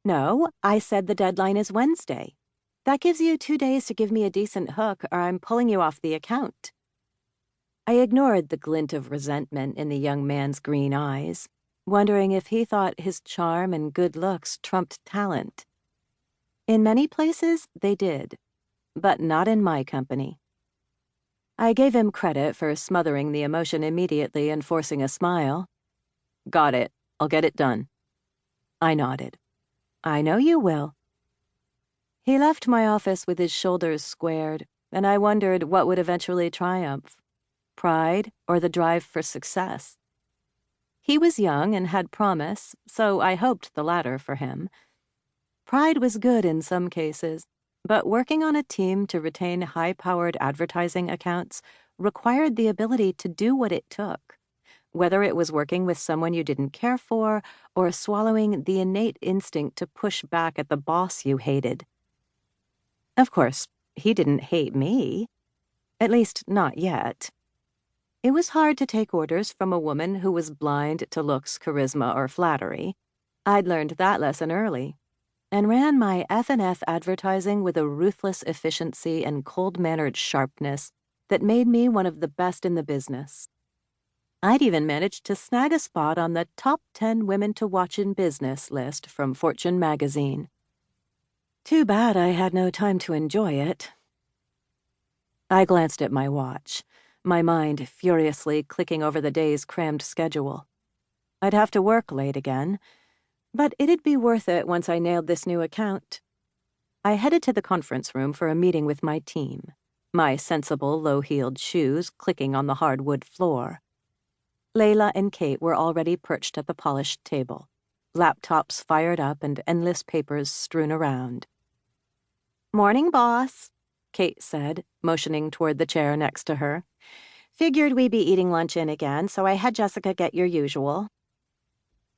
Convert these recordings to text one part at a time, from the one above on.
No, I said the deadline is Wednesday. That gives you 2 days to give me a decent hook, or I'm pulling you off the account. I ignored the glint of resentment in the young man's green eyes, wondering if he thought his charm and good looks trumped talent. In many places, they did, but not in my company. I gave him credit for smothering the emotion immediately and forcing a smile. Got it. I'll get it done. I nodded. I know you will. He left my office with his shoulders squared, and I wondered what would eventually triumph, pride or the drive for success. He was young and had promise, so I hoped the latter for him. Pride was good in some cases, but working on a team to retain high-powered advertising accounts required the ability to do what it took, whether it was working with someone you didn't care for or swallowing the innate instinct to push back at the boss you hated. Of course, he didn't hate me. At least, not yet. It was hard to take orders from a woman who was blind to looks, charisma, or flattery. I'd learned that lesson early, and ran my F&F advertising with a ruthless efficiency and cold-mannered sharpness that made me one of the best in the business. I'd even managed to snag a spot on the top 10 women to watch in business list from Fortune magazine. Too bad I had no time to enjoy it. I glanced at my watch, my mind furiously clicking over the day's crammed schedule. I'd have to work late again, but it'd be worth it once I nailed this new account. I headed to the conference room for a meeting with my team, my sensible, low-heeled shoes clicking on the hardwood floor. Layla and Kate were already perched at the polished table, laptops fired up and endless papers strewn around. Morning, boss, Kate said, motioning toward the chair next to her. Figured we'd be eating lunch in again, so I had Jessica get your usual.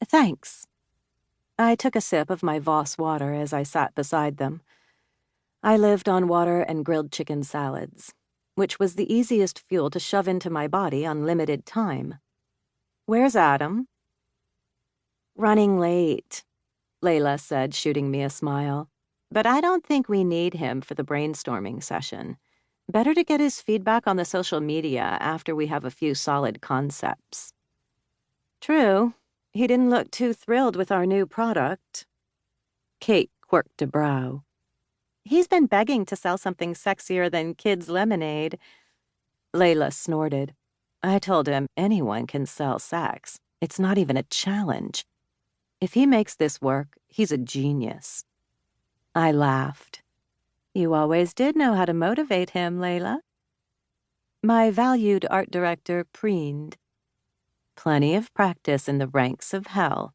Thanks. I took a sip of my Voss water as I sat beside them. I lived on water and grilled chicken salads, which was the easiest fuel to shove into my body on limited time. Where's Adam? Running late, Layla said, shooting me a smile. But I don't think we need him for the brainstorming session. Better to get his feedback on the social media after we have a few solid concepts. True. He didn't look too thrilled with our new product. Kate quirked a brow. He's been begging to sell something sexier than kids' lemonade. Layla snorted. I told him anyone can sell sex. It's not even a challenge. If he makes this work, he's a genius. I laughed. You always did know how to motivate him, Layla. My valued art director preened. Plenty of practice in the ranks of hell.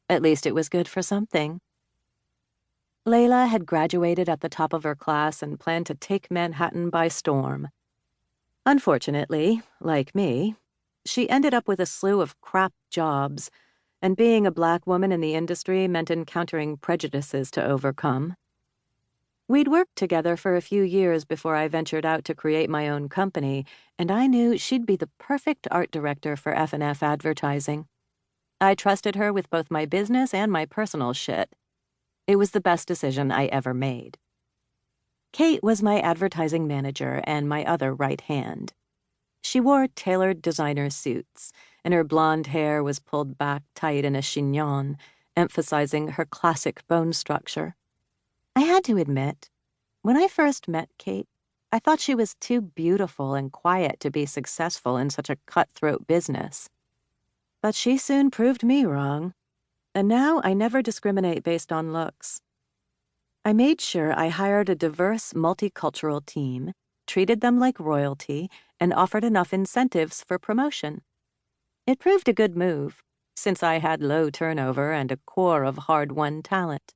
At least it was good for something. Layla had graduated at the top of her class and planned to take Manhattan by storm. Unfortunately, like me, she ended up with a slew of crap jobs, and being a black woman in the industry meant encountering prejudices to overcome. We'd worked together for a few years before I ventured out to create my own company, and I knew she'd be the perfect art director for F&F advertising. I trusted her with both my business and my personal shit. It was the best decision I ever made. Kate was my advertising manager and my other right hand. She wore tailored designer suits, and her blonde hair was pulled back tight in a chignon, emphasizing her classic bone structure. I had to admit, when I first met Kate, I thought she was too beautiful and quiet to be successful in such a cutthroat business. But she soon proved me wrong, and now I never discriminate based on looks. I made sure I hired a diverse, multicultural team, treated them like royalty, and offered enough incentives for promotion. It proved a good move, since I had low turnover and a core of hard-won talent.